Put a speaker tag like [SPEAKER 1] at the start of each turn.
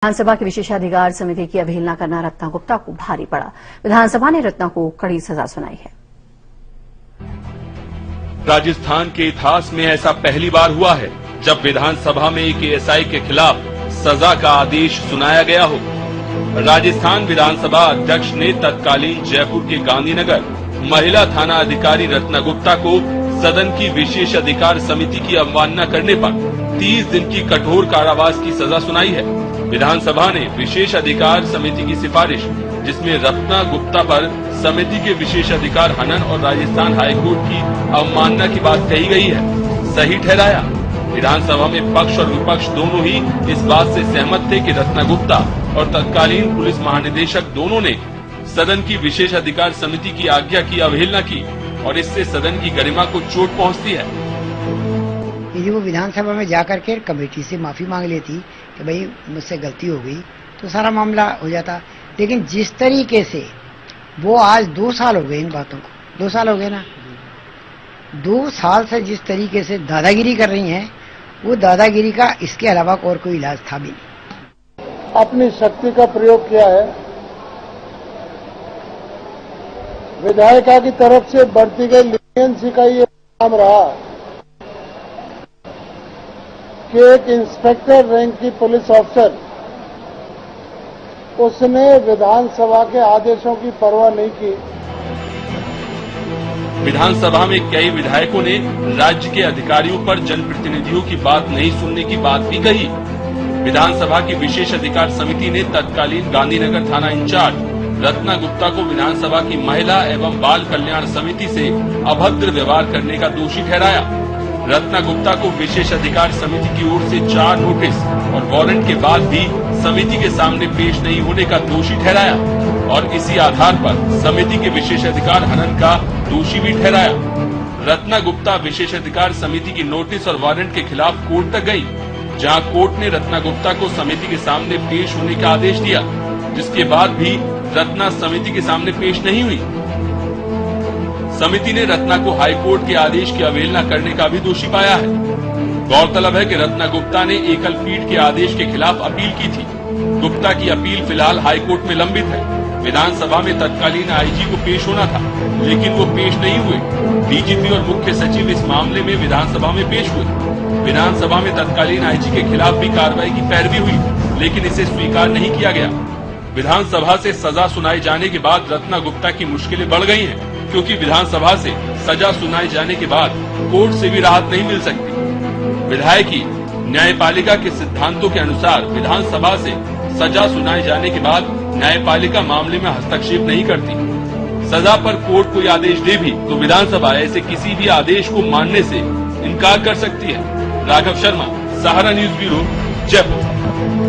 [SPEAKER 1] विधानसभा की विशेषाधिकार समिति की अवहेलना करना रत्ना गुप्ता को भारी पड़ा। विधानसभा ने रत्ना को कड़ी सजा सुनाई है।
[SPEAKER 2] राजस्थान के इतिहास में ऐसा पहली बार हुआ है जब विधानसभा में एक एएसआई के खिलाफ सजा का आदेश सुनाया गया हो। राजस्थान विधानसभा अध्यक्ष ने तत्कालीन जयपुर के गांधीनगर महिला थाना अधिकारी रत्ना गुप्ता को सदन की विशेष अधिकार समिति की अवमानना करने पर 30 दिन की कठोर कारावास की सजा सुनाई है। विधानसभा ने विशेष अधिकार समिति की सिफारिश, जिसमें रत्ना गुप्ता पर समिति के विशेष अधिकार हनन और राजस्थान हाईकोर्ट की अवमानना की बात कही गई है, सही ठहराया। विधानसभा में पक्ष और विपक्ष दोनों ही इस बात से सहमत थे कि रत्ना गुप्ता और तत्कालीन पुलिस महानिदेशक दोनों ने सदन की विशेष अधिकार समिति की आज्ञा की अवहेलना की और इससे सदन की गरिमा को चोट पहुंचती है।
[SPEAKER 3] यदि वो विधानसभा में जाकर के कमेटी से माफी मांग लेती कि भाई मुझसे गलती हो गई तो सारा मामला हो जाता, लेकिन जिस तरीके से वो आज 2 साल हो गए इन बातों को, 2 साल हो गए ना, 2 साल से जिस तरीके से दादागिरी कर रही हैं, वो दादागिरी का इसके अलावा और कोई इलाज था भी नहीं।
[SPEAKER 4] अपनी शक्ति का प्रयोग किया है। विधायिका की तरफ से बढ़ती गई लीनियंसी का ये काम रहा कि एक इंस्पेक्टर रैंक की पुलिस अफसर उसने विधानसभा के आदेशों की परवाह नहीं की।
[SPEAKER 2] विधानसभा में कई विधायकों ने राज्य के अधिकारियों पर जनप्रतिनिधियों की बात नहीं सुनने की बात भी कही। विधानसभा की विशेष अधिकार समिति ने तत्कालीन गांधीनगर थाना इंचार्ज रत्ना गुप्ता को विधानसभा की महिला एवं बाल कल्याण समिति से अभद्र व्यवहार करने का दोषी ठहराया। रत्ना गुप्ता को विशेष अधिकार समिति की ओर से 4 नोटिस और वारंट के बाद भी समिति के सामने पेश नहीं होने का दोषी ठहराया और इसी आधार पर समिति के विशेष अधिकार हनन का दोषी भी ठहराया। रत्ना गुप्ता विशेष अधिकार समिति की नोटिस और वारंट के खिलाफ कोर्ट तक गयी, जहाँ कोर्ट ने रत्ना गुप्ता को समिति के सामने पेश होने का आदेश दिया, जिसके बाद भी रत्ना समिति के सामने पेश नहीं हुई। समिति ने रत्ना को हाईकोर्ट के आदेश की अवहेलना करने का भी दोषी पाया है। गौरतलब है कि रत्ना गुप्ता ने एकल पीठ के आदेश के खिलाफ अपील की थी। गुप्ता की अपील फिलहाल हाईकोर्ट में लंबित है। विधानसभा में तत्कालीन आईजी को पेश होना था, लेकिन वो पेश नहीं हुए। डीजीपी और मुख्य सचिव इस मामले में विधानसभा में पेश हुए। विधानसभा में तत्कालीन आईजी के खिलाफ भी कार्रवाई की पैरवी हुई, लेकिन इसे स्वीकार नहीं किया गया। विधानसभा से सजा सुनाए जाने के बाद रत्ना गुप्ता की मुश्किलें बढ़ गई हैं, क्योंकि विधानसभा से सजा सुनाए जाने के बाद कोर्ट से भी राहत नहीं मिल सकती। विधायकी न्यायपालिका के सिद्धांतों के अनुसार विधानसभा से सजा सुनाए जाने के बाद न्यायपालिका मामले में हस्तक्षेप नहीं करती। सजा पर कोर्ट कोई आदेश दे भी तो विधानसभा ऐसे किसी भी आदेश को मानने से इनकार कर सकती है। राघव शर्मा, सहारा न्यूज ब्यूरो, जयपुर।